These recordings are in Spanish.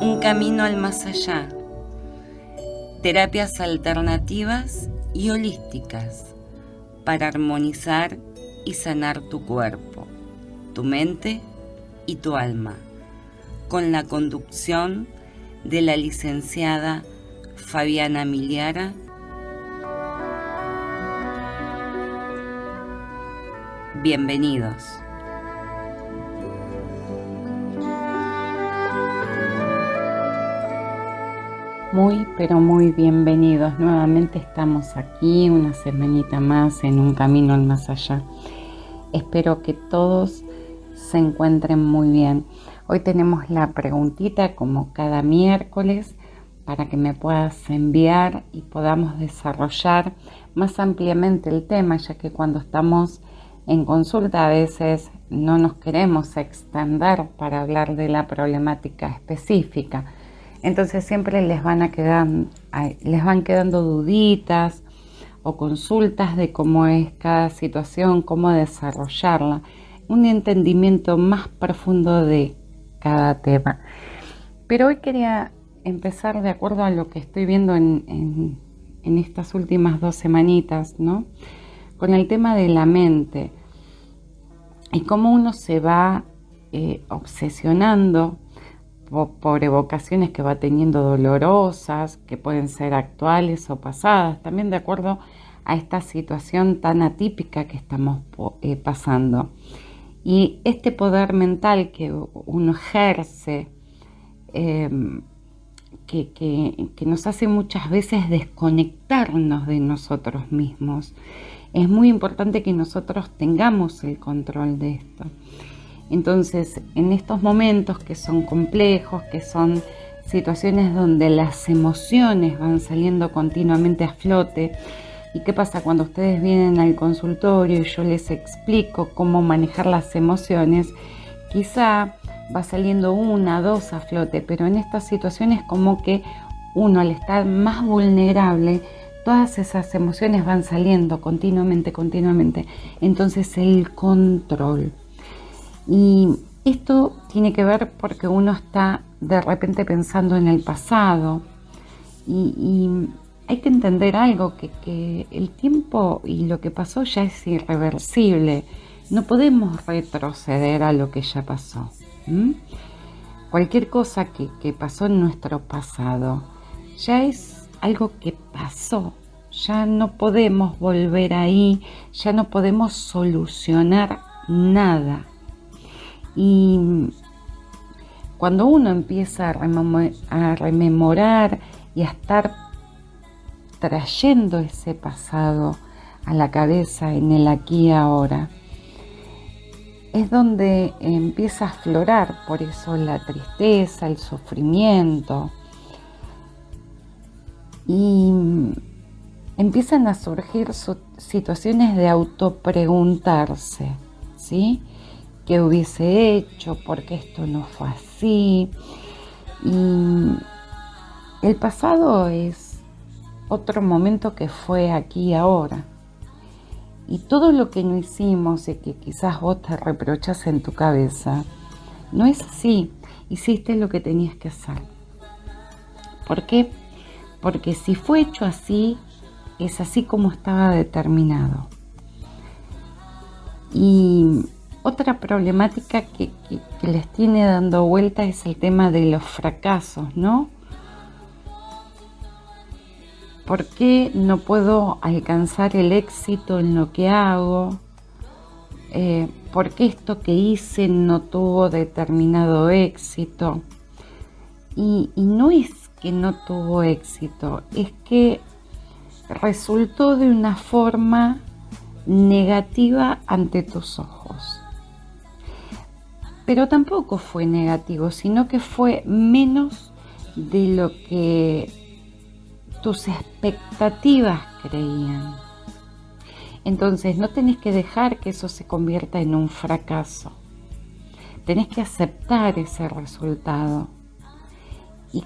Un camino al más allá. Terapias alternativas y holísticas para armonizar y sanar tu cuerpo, tu mente y tu alma, con la conducción de la licenciada Fabiana Miliara. Bienvenidos. Muy, pero muy bienvenidos. Nuevamente estamos aquí una semanita más en un camino al más allá. Espero que todos se encuentren muy bien. Hoy tenemos la preguntita como cada miércoles para que me puedas enviar y podamos desarrollar más ampliamente el tema, ya que cuando estamos en consulta a veces no nos queremos extender para hablar de la problemática específica. Entonces siempre les van quedando duditas o consultas de cómo es cada situación, cómo desarrollarla, un entendimiento más profundo de cada tema. Pero hoy quería empezar de acuerdo a lo que estoy viendo en estas últimas 2 semanitas, ¿no? Con el tema de la mente y cómo uno se va obsesionando por evocaciones que va teniendo dolorosas, que pueden ser actuales o pasadas, también de acuerdo a esta situación tan atípica que estamos pasando. Y este poder mental que uno ejerce, que nos hace muchas veces desconectarnos de nosotros mismos, es muy importante que nosotros tengamos el control de esto. Entonces, en estos momentos que son complejos, que son situaciones donde las emociones van saliendo continuamente a flote, ¿y qué pasa cuando ustedes vienen al consultorio y yo les explico cómo manejar las emociones? Quizá va saliendo 1, 2 a flote, pero en estas situaciones como que uno, al estar más vulnerable, todas esas emociones van saliendo continuamente. Entonces, el control. Y esto tiene que ver porque uno está de repente pensando en el pasado y hay que entender algo, que el tiempo y lo que pasó ya es irreversible. No podemos retroceder a lo que ya pasó. Cualquier cosa que pasó en nuestro pasado ya es algo que pasó. Ya no podemos volver ahí, ya no podemos solucionar nada. Y cuando uno empieza a rememorar y a estar trayendo ese pasado a la cabeza en el aquí y ahora, es donde empieza a aflorar, por eso la tristeza, el sufrimiento, y empiezan a surgir situaciones de autopreguntarse, ¿sí? ¿Qué hubiese hecho? ¿Por qué esto no fue así? Y el pasado es otro momento que fue aquí y ahora. Y todo lo que no hicimos y que quizás vos te reprochas en tu cabeza, no es así. Hiciste lo que tenías que hacer. ¿Por qué? Porque si fue hecho así, es así como estaba determinado. Y otra problemática que les tiene dando vuelta es el tema de los fracasos, ¿no? ¿Por qué no puedo alcanzar el éxito en lo que hago? ¿Por qué esto que hice no tuvo determinado éxito? Y no es que no tuvo éxito, es que resultó de una forma negativa ante tus ojos. Pero tampoco fue negativo, sino que fue menos de lo que tus expectativas creían. Entonces no tenés que dejar que eso se convierta en un fracaso. Tenés que aceptar ese resultado. Y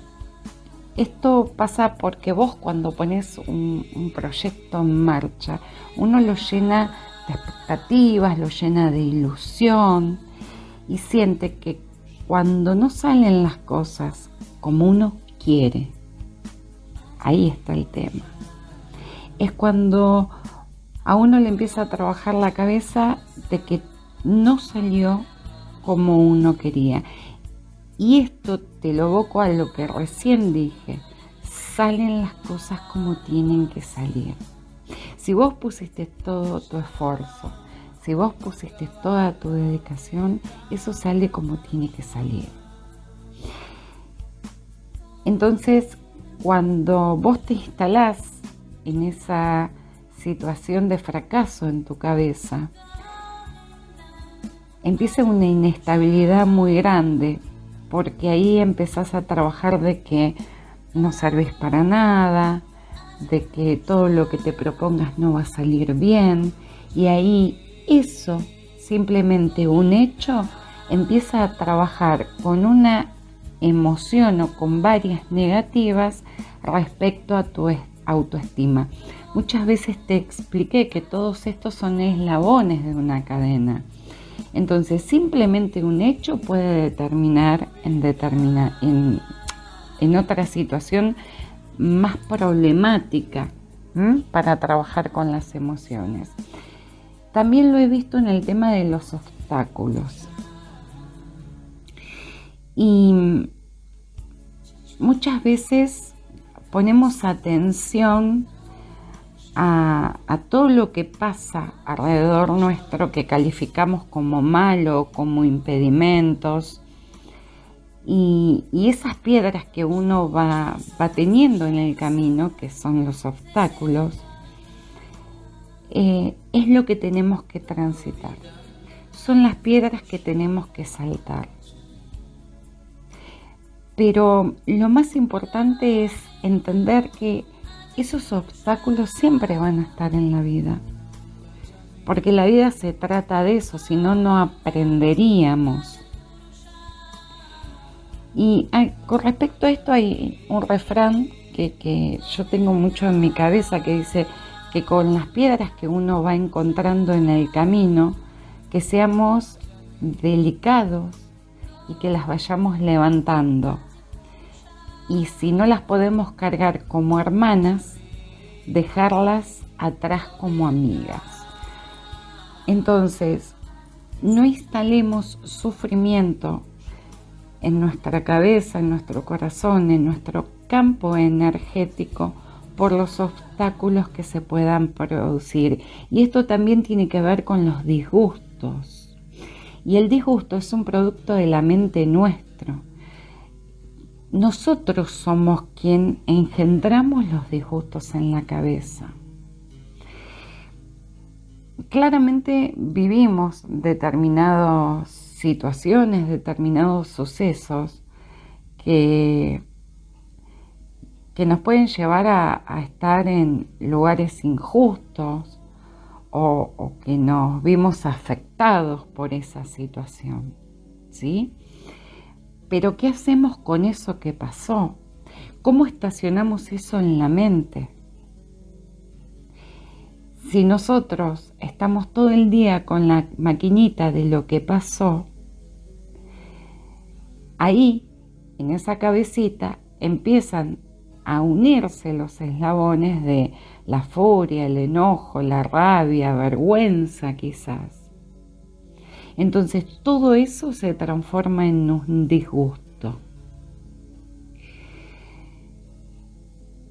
esto pasa porque vos, cuando pones un proyecto en marcha, uno lo llena de expectativas, lo llena de ilusión y siente que cuando no salen las cosas como uno quiere. Ahí está el tema. Es cuando a uno le empieza a trabajar la cabeza de que no salió como uno quería. Y esto te lo evoco a lo que recién dije. Salen las cosas como tienen que salir. Si vos pusiste todo tu esfuerzo, si vos pusiste toda tu dedicación, eso sale como tiene que salir. Entonces, cuando vos te instalás en esa situación de fracaso en tu cabeza, empieza una inestabilidad muy grande, porque ahí empezás a trabajar de que no servís para nada, de que todo lo que te propongas no va a salir bien, y ahí eso, simplemente un hecho, empieza a trabajar con una emoción o con varias negativas respecto a tu autoestima. Muchas veces te expliqué que todos estos son eslabones de una cadena. Entonces, simplemente un hecho puede determinar en otra situación más problemática para trabajar con las emociones. También lo he visto en el tema de los obstáculos. Y muchas veces ponemos atención a todo lo que pasa alrededor nuestro que calificamos como malo, como impedimentos, y esas piedras que uno va teniendo en el camino, que son los obstáculos, es lo que tenemos que transitar, son las piedras que tenemos que saltar. Pero lo más importante es entender que esos obstáculos siempre van a estar en la vida, porque la vida se trata de eso, si no, no aprenderíamos. Y con respecto a esto hay un refrán que yo tengo mucho en mi cabeza, que dice que con las piedras que uno va encontrando en el camino, que seamos delicados y que las vayamos levantando. Y si no las podemos cargar como hermanas, dejarlas atrás como amigas. Entonces, no instalemos sufrimiento en nuestra cabeza, en nuestro corazón, en nuestro campo energético por los obstáculos que se puedan producir. Y esto también tiene que ver con los disgustos. Y el disgusto es un producto de la mente nuestro. Nosotros somos quien engendramos los disgustos en la cabeza. Claramente vivimos determinadas situaciones, determinados sucesos que nos pueden llevar a estar en lugares injustos o que nos vimos afectados por esa situación, ¿sí? Pero ¿qué hacemos con eso que pasó? ¿Cómo estacionamos eso en la mente? Si nosotros estamos todo el día con la maquinita de lo que pasó, ahí, en esa cabecita, empiezan a unirse los eslabones de la furia, el enojo, la rabia, vergüenza quizás. Entonces todo eso se transforma en un disgusto.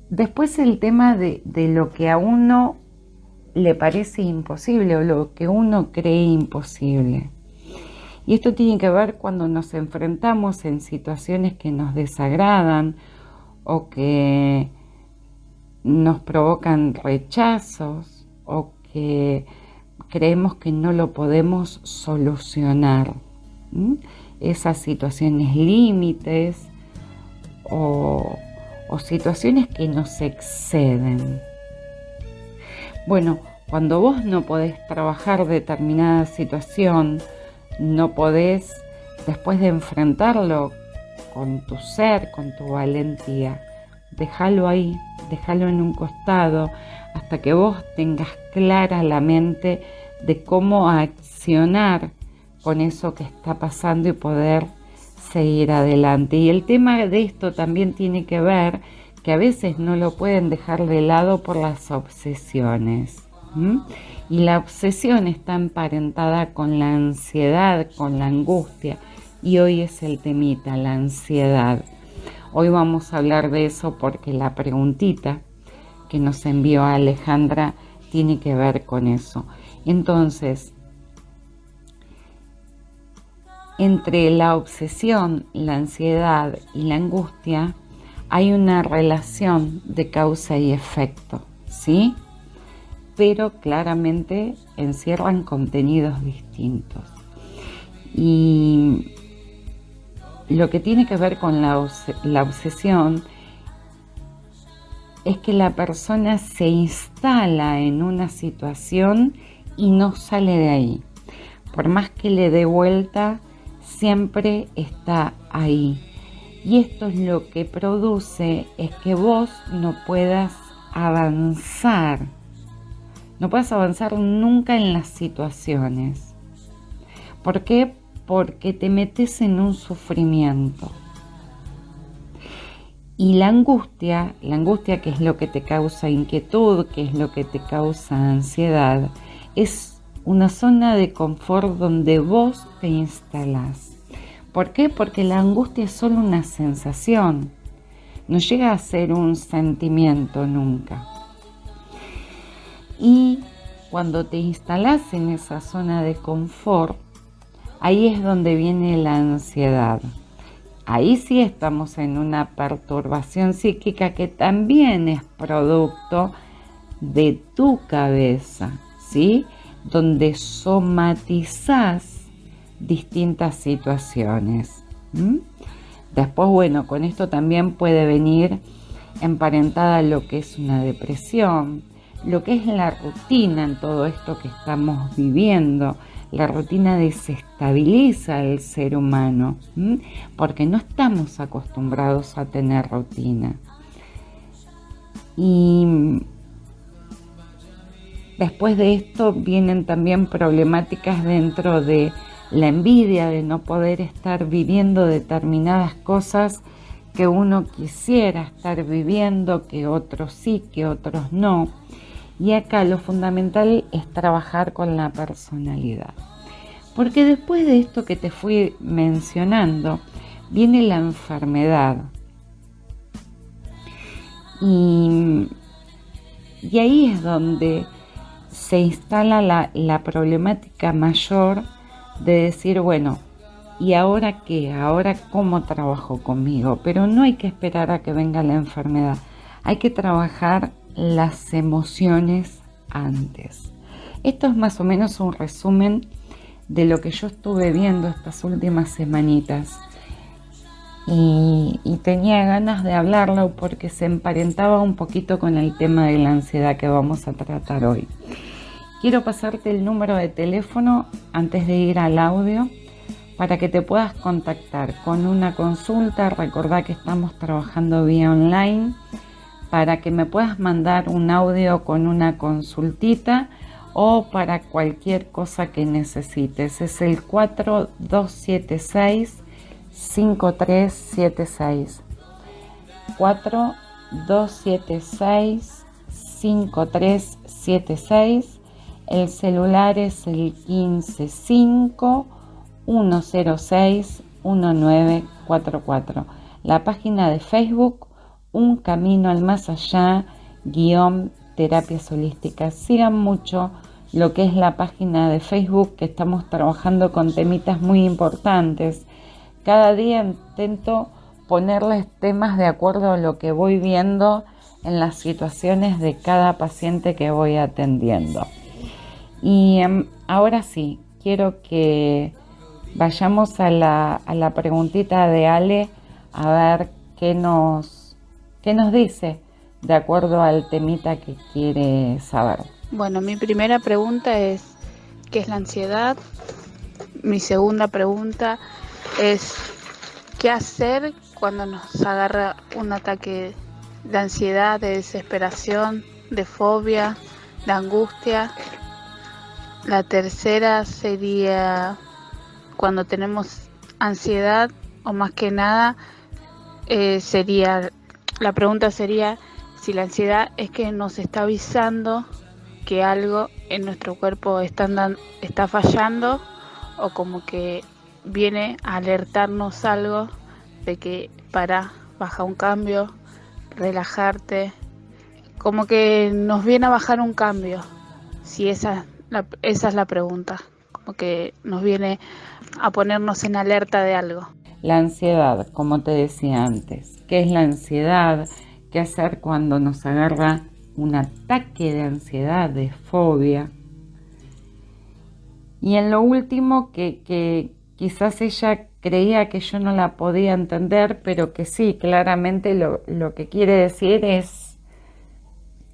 Después el tema de lo que a uno le parece imposible o lo que uno cree imposible. Y esto tiene que ver cuando nos enfrentamos en situaciones que nos desagradan o que nos provocan rechazos o que creemos que no lo podemos solucionar. Esas situaciones límites o situaciones que nos exceden. Bueno, cuando vos no podés trabajar determinada situación, no podés, después de enfrentarlo con tu ser, con tu valentía, déjalo ahí, déjalo en un costado, hasta que vos tengas clara la mente de cómo accionar con eso que está pasando y poder seguir adelante. Y el tema de esto también tiene que ver que a veces no lo pueden dejar de lado por las obsesiones. Y la obsesión está emparentada con la ansiedad, con la angustia. Y hoy es el temita, la ansiedad. Hoy vamos a hablar de eso porque la preguntita que nos envió Alejandra tiene que ver con eso. Entonces, entre la obsesión, la ansiedad y la angustia hay una relación de causa y efecto, ¿sí? Pero claramente encierran contenidos distintos. Y lo que tiene que ver con la obsesión es que la persona se instala en una situación y no sale de ahí. Por más que le dé vuelta, siempre está ahí. Y esto es lo que produce es que vos no puedas avanzar. No puedas avanzar nunca en las situaciones. ¿Por qué? Porque te metes en un sufrimiento. Y la angustia que es lo que te causa inquietud, que es lo que te causa ansiedad, es una zona de confort donde vos te instalás. ¿Por qué? Porque la angustia es solo una sensación, no llega a ser un sentimiento nunca. Y cuando te instalás en esa zona de confort, ahí es donde viene la ansiedad. Ahí sí estamos en una perturbación psíquica que también es producto de tu cabeza, ¿sí? Donde somatizás distintas situaciones. Después, bueno, con esto también puede venir emparentada lo que es una depresión, lo que es la rutina en todo esto que estamos viviendo. La rutina desestabiliza al ser humano, porque no estamos acostumbrados a tener rutina. Y después de esto vienen también problemáticas dentro de la envidia, de no poder estar viviendo determinadas cosas que uno quisiera estar viviendo, que otros sí, que otros no. Y acá lo fundamental es trabajar con la personalidad. Porque después de esto que te fui mencionando, viene la enfermedad. Y ahí es donde se instala la problemática mayor de decir, bueno, ¿y ahora qué? ¿Ahora cómo trabajo conmigo? Pero no hay que esperar a que venga la enfermedad. Hay que trabajar las emociones antes. Esto es más o menos un resumen de lo que yo estuve viendo estas últimas semanitas. Y tenía ganas de hablarlo porque se emparentaba un poquito con el tema de la ansiedad que vamos a tratar hoy. Quiero pasarte el número de teléfono antes de ir al audio para que te puedas contactar con una consulta. Recordá que estamos trabajando vía online, para que me puedas mandar un audio con una consultita o para cualquier cosa que necesites. Es el 4276-5376. 4276-5376. El celular es el 155-106-1944. La página de Facebook, Un Camino al Más Allá, _terapias holísticas. Sigan mucho lo que es la página de Facebook, que estamos trabajando con temitas muy importantes. Cada día intento ponerles temas de acuerdo a lo que voy viendo en las situaciones de cada paciente que voy atendiendo. Y ahora sí, quiero que vayamos a la preguntita de Ale, a ver qué nos dice de acuerdo al temita que quiere saber. Bueno, mi primera pregunta es, ¿qué es la ansiedad? Mi segunda pregunta es, ¿qué hacer cuando nos agarra un ataque de ansiedad, de desesperación, de fobia, de angustia? La tercera sería, cuando tenemos ansiedad, o más que nada la pregunta sería si la ansiedad es que nos está avisando que algo en nuestro cuerpo está fallando, o como que viene a alertarnos algo de que baja un cambio, relajarte, como que nos viene a bajar un cambio. Si esa es la pregunta, como que nos viene a ponernos en alerta de algo. La ansiedad, como te decía antes, ¿qué es la ansiedad? ¿Qué hacer cuando nos agarra un ataque de ansiedad, de fobia? Y en lo último, que quizás ella creía que yo no la podía entender, pero que sí, claramente lo que quiere decir es,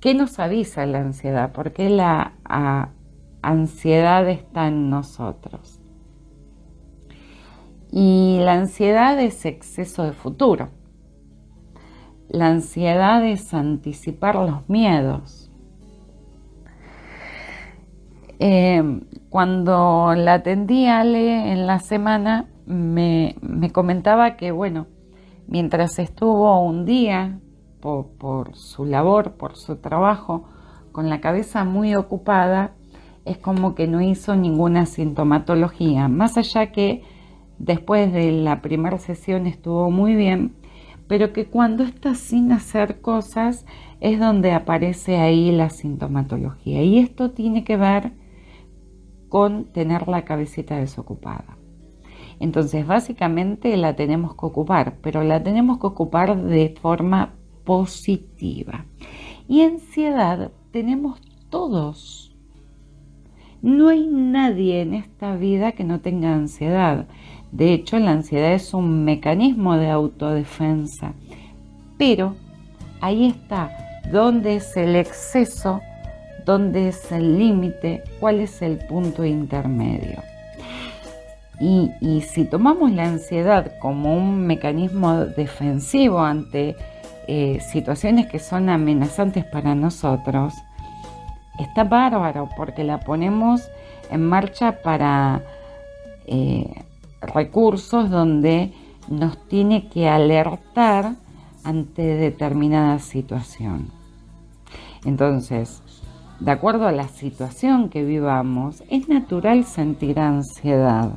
¿qué nos avisa la ansiedad? ¿Por qué la ansiedad está en nosotros? Y la ansiedad es exceso de futuro. La ansiedad es anticipar los miedos. Cuando la atendí a Ale en la semana, me comentaba que, bueno, mientras estuvo un día por su labor, por su trabajo, con la cabeza muy ocupada, es como que no hizo ninguna sintomatología, más allá que después de la primera sesión estuvo muy bien, pero que cuando está sin hacer cosas es donde aparece ahí la sintomatología. Y esto tiene que ver con tener la cabecita desocupada. Entonces, básicamente la tenemos que ocupar, pero la tenemos que ocupar de forma positiva. Y ansiedad tenemos todos. No hay nadie en esta vida que no tenga ansiedad. De hecho, la ansiedad es un mecanismo de autodefensa. Pero ahí está, ¿dónde es el exceso? ¿Dónde es el límite? ¿Cuál es el punto intermedio? Y si tomamos la ansiedad como un mecanismo defensivo ante situaciones que son amenazantes para nosotros, está bárbaro porque la ponemos en marcha para recursos donde nos tiene que alertar ante determinada situación. Entonces, de acuerdo a la situación que vivamos, es natural sentir ansiedad.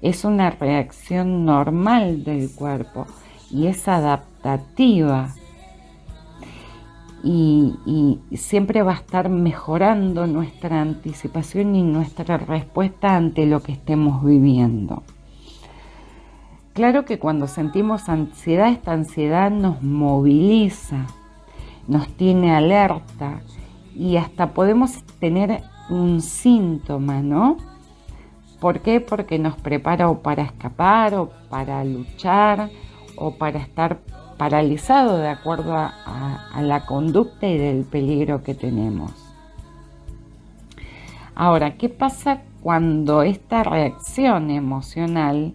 Es una reacción normal del cuerpo y es adaptativa. Y siempre va a estar mejorando nuestra anticipación y nuestra respuesta ante lo que estemos viviendo. Claro que cuando sentimos ansiedad, esta ansiedad nos moviliza, nos tiene alerta y hasta podemos tener un síntoma, ¿no? ¿Por qué? Porque nos prepara o para escapar o para luchar o para estar paralizado de acuerdo a la conducta y del peligro que tenemos. Ahora, ¿qué pasa cuando esta reacción emocional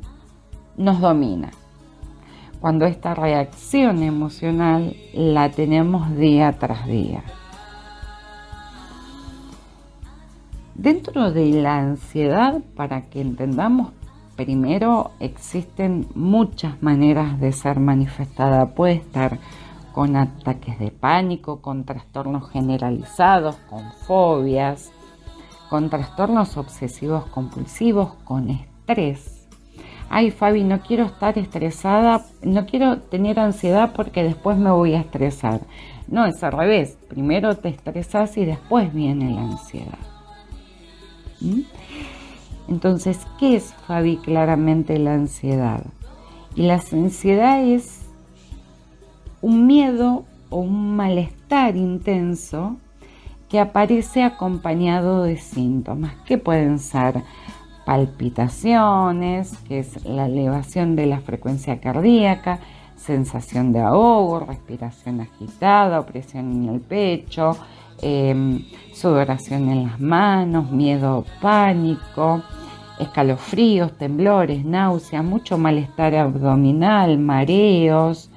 nos domina? Cuando esta reacción emocional la tenemos día tras día. Dentro de la ansiedad, para que entendamos, primero existen muchas maneras de ser manifestada. Puede estar con ataques de pánico, con trastornos generalizados, con fobias, con trastornos obsesivos compulsivos, con estrés. Ay, Fabi, no quiero estar estresada, no quiero tener ansiedad porque después me voy a estresar. No, es al revés. Primero te estresas y después viene la ansiedad. Entonces, ¿qué es, Fabi, claramente la ansiedad? Y la ansiedad es un miedo o un malestar intenso que aparece acompañado de síntomas que pueden ser palpitaciones, que es la elevación de la frecuencia cardíaca, sensación de ahogo, respiración agitada, opresión en el pecho, sudoración en las manos, miedo, pánico, escalofríos, temblores, náuseas, mucho malestar abdominal, mareos,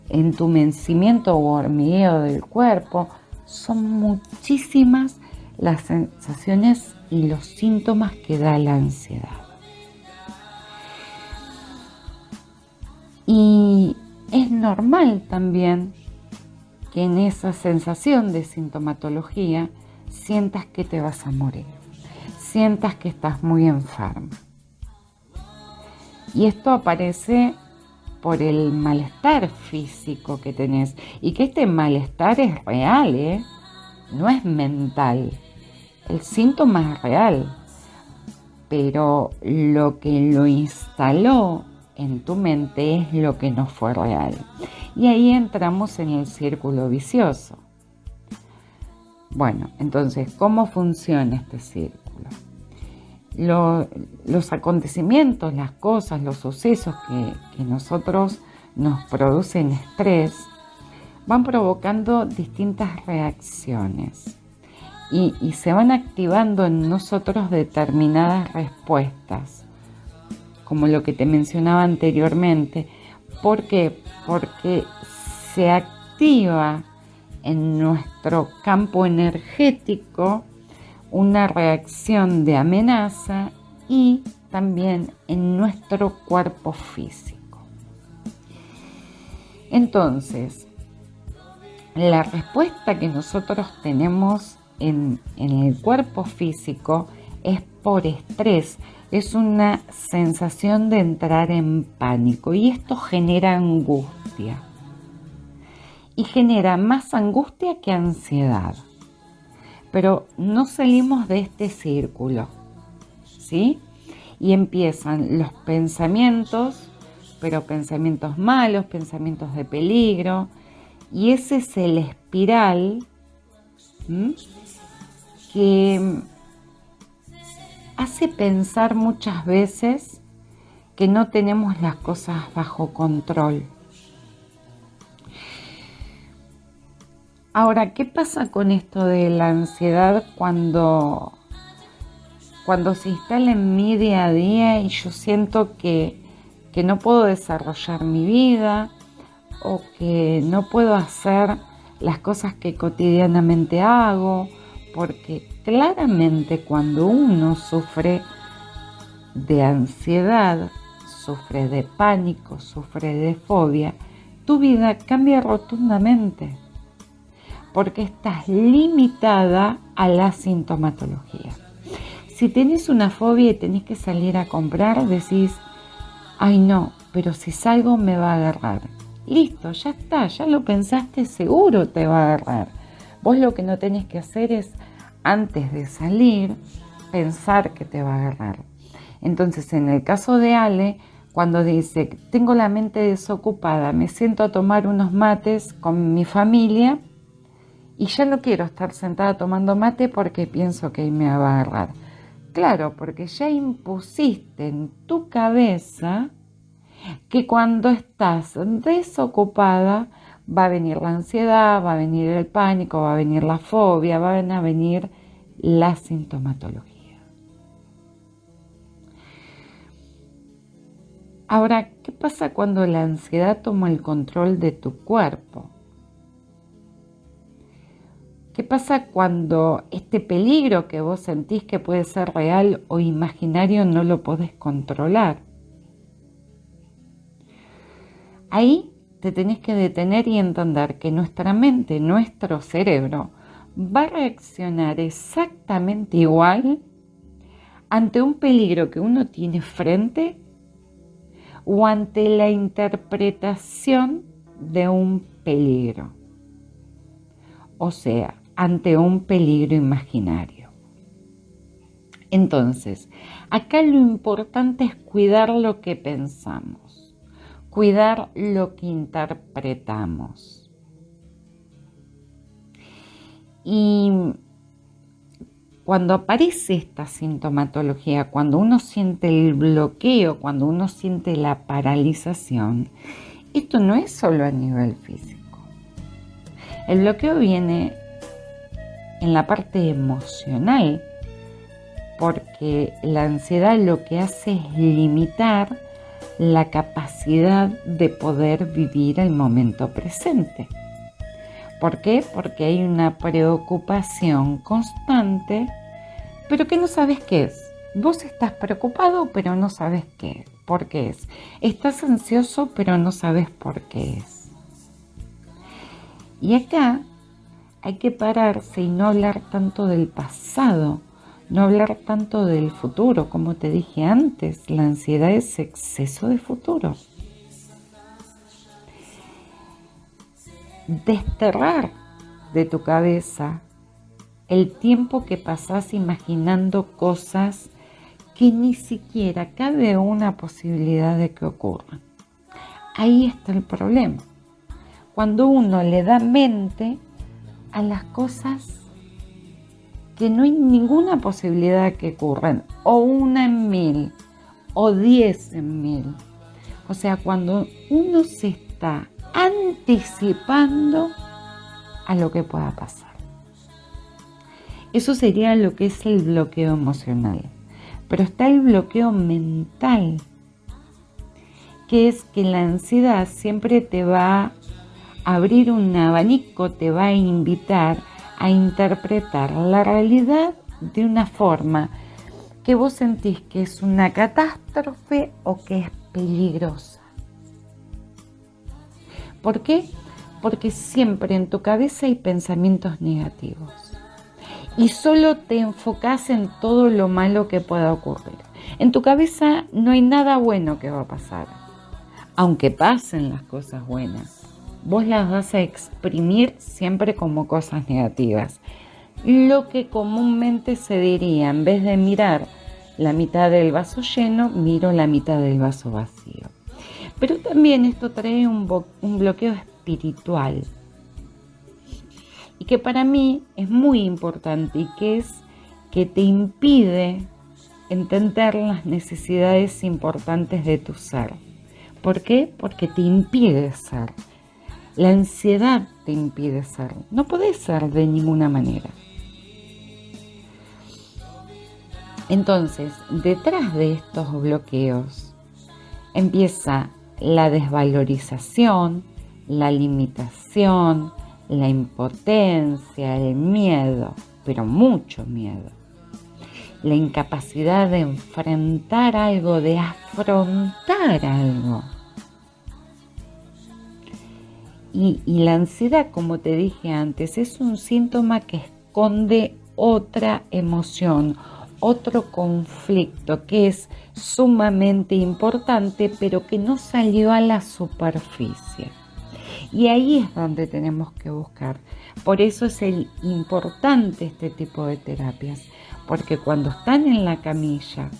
entumecimiento o hormigueo del cuerpo. Son muchísimas las sensaciones y los síntomas que da la ansiedad. Y es normal también que en esa sensación de sintomatología sientas que te vas a morir, sientas que estás muy enferma. Y esto aparece por el malestar físico que tenés, y que este malestar es real, no es mental. El síntoma es real, pero lo que lo instaló en tu mente es lo que no fue real. Y ahí entramos en el círculo vicioso. Bueno, entonces, ¿cómo funciona este círculo? Los acontecimientos, las cosas, los sucesos que nosotros nos producen estrés, van provocando distintas reacciones y se van activando en nosotros determinadas respuestas, como lo que te mencionaba anteriormente. ¿Por qué? Porque se activa en nuestro campo energético una reacción de amenaza y también en nuestro cuerpo físico. Entonces, la respuesta que nosotros tenemos en el cuerpo físico es por estrés, es una sensación de entrar en pánico y esto genera angustia y genera más angustia que ansiedad. Pero no salimos de este círculo, ¿sí? Y empiezan los pensamientos, pero pensamientos malos, pensamientos de peligro, y ese es el espiral que hace pensar muchas veces que no tenemos las cosas bajo control. Ahora, ¿qué pasa con esto de la ansiedad cuando se instala en mi día a día y yo siento que no puedo desarrollar mi vida o que no puedo hacer las cosas que cotidianamente hago? Porque claramente cuando uno sufre de ansiedad, sufre de pánico, sufre de fobia, tu vida cambia rotundamente, porque estás limitada a la sintomatología. Si tenés una fobia y tenés que salir a comprar, decís, ay no, pero si salgo me va a agarrar. Listo, ya está, ya lo pensaste, seguro te va a agarrar. Vos lo que no tenés que hacer es, antes de salir, pensar que te va a agarrar. Entonces, en el caso de Ale, cuando dice, tengo la mente desocupada, me siento a tomar unos mates con mi familia y ya no quiero estar sentada tomando mate porque pienso que me va a agarrar. Claro, porque ya impusiste en tu cabeza que cuando estás desocupada va a venir la ansiedad, va a venir el pánico, va a venir la fobia, van a venir la sintomatología. Ahora, ¿qué pasa cuando la ansiedad toma el control de tu cuerpo? ¿Qué pasa cuando este peligro que vos sentís que puede ser real o imaginario no lo podés controlar? Ahí te tenés que detener y entender que nuestra mente, nuestro cerebro, va a reaccionar exactamente igual ante un peligro que uno tiene frente o ante la interpretación de un peligro. O sea, ante un peligro imaginario. Entonces, acá lo importante es cuidar lo que pensamos, cuidar lo que interpretamos. Y cuando aparece esta sintomatología, cuando uno siente el bloqueo, cuando uno siente la paralización, esto no es solo a nivel físico. El bloqueo viene en la parte emocional, porque la ansiedad lo que hace es limitar la capacidad de poder vivir el momento presente. ¿Por qué? Porque hay una preocupación constante, pero que no sabes qué es. Vos estás preocupado, pero no sabes qué es. por qué es. Estás ansioso, pero no sabes por qué es. Y acá hay que pararse y no hablar tanto del pasado, no hablar tanto del futuro. Como te dije antes, la ansiedad es exceso de futuro. Desterrar de tu cabeza el tiempo que pasás imaginando cosas que ni siquiera cabe una posibilidad de que ocurran. Ahí está el problema. Cuando uno le da mente a las cosas que no hay ninguna posibilidad de que ocurran, o 1 en 1000, o 10 en 1000. O sea, cuando uno se está anticipando a lo que pueda pasar. Eso sería lo que es el bloqueo emocional. Pero está el bloqueo mental, que es que la ansiedad siempre te va a abrir un abanico, te va a invitar a interpretar la realidad de una forma que vos sentís que es una catástrofe o que es peligrosa. ¿Por qué? Porque siempre en tu cabeza hay pensamientos negativos y solo te enfocás en todo lo malo que pueda ocurrir. En tu cabeza no hay nada bueno que va a pasar, aunque pasen las cosas buenas. Vos las vas a exprimir siempre como cosas negativas. Lo que comúnmente se diría, en vez de mirar la mitad del vaso lleno, miro la mitad del vaso vacío. Pero también esto trae un bloqueo espiritual y que para mí es muy importante y que es que te impide entender las necesidades importantes de tu ser. ¿Por qué? Porque te impide ser. La ansiedad te impide ser. No podés ser de ninguna manera. Entonces, detrás de estos bloqueos empieza la desvalorización, la limitación, la impotencia, el miedo, pero mucho miedo. La incapacidad de enfrentar algo, de afrontar algo. Y la ansiedad, como te dije antes, es un síntoma que esconde otra emoción, otro conflicto que es sumamente importante, pero que no salió a la superficie. Y ahí es donde tenemos que buscar. Por eso es importante este tipo de terapias, porque cuando están en la camilla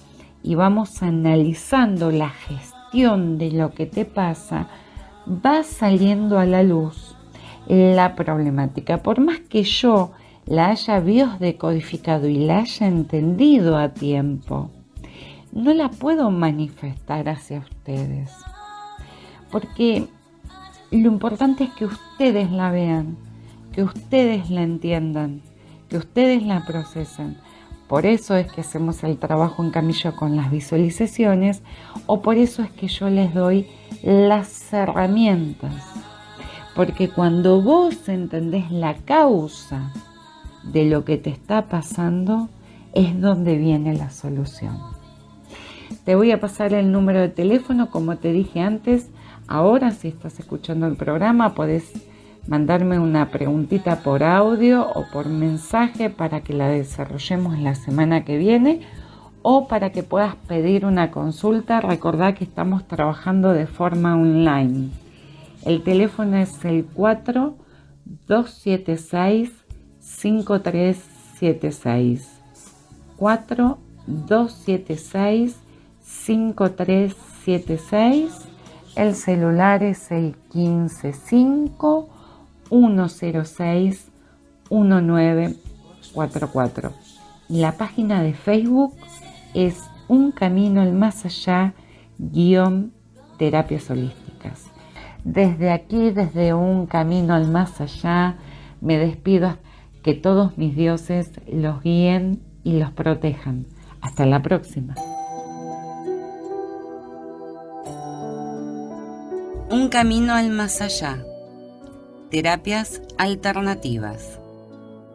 y vamos analizando la gestión de lo que te pasa, va saliendo a la luz la problemática. Por más que yo la haya biodecodificado y la haya entendido a tiempo, no la puedo manifestar hacia ustedes, porque lo importante es que ustedes la vean, que ustedes la entiendan, que ustedes la procesen. Por eso es que hacemos el trabajo en camilla con las visualizaciones, o por eso es que yo les doy las herramientas. Porque cuando vos entendés la causa de lo que te está pasando, es donde viene la solución. Te voy a pasar el número de teléfono, como te dije antes. Ahora, si estás escuchando el programa, podés mandarme una preguntita por audio o por mensaje para que la desarrollemos la semana que viene, o para que puedas pedir una consulta. Recordá que estamos trabajando de forma online. El teléfono es el 4-276-5376. 4-276-5376. El celular es el 155-106-1944. La página de Facebook es Un Camino al Más Allá _ Terapias Holísticas. Desde aquí, desde Un Camino al Más Allá, me despido. Que todos mis dioses los guíen y los protejan. Hasta la próxima. Un Camino al Más Allá. Terapias alternativas.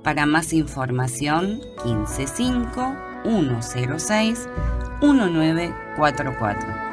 Para más información, 155-106-1944.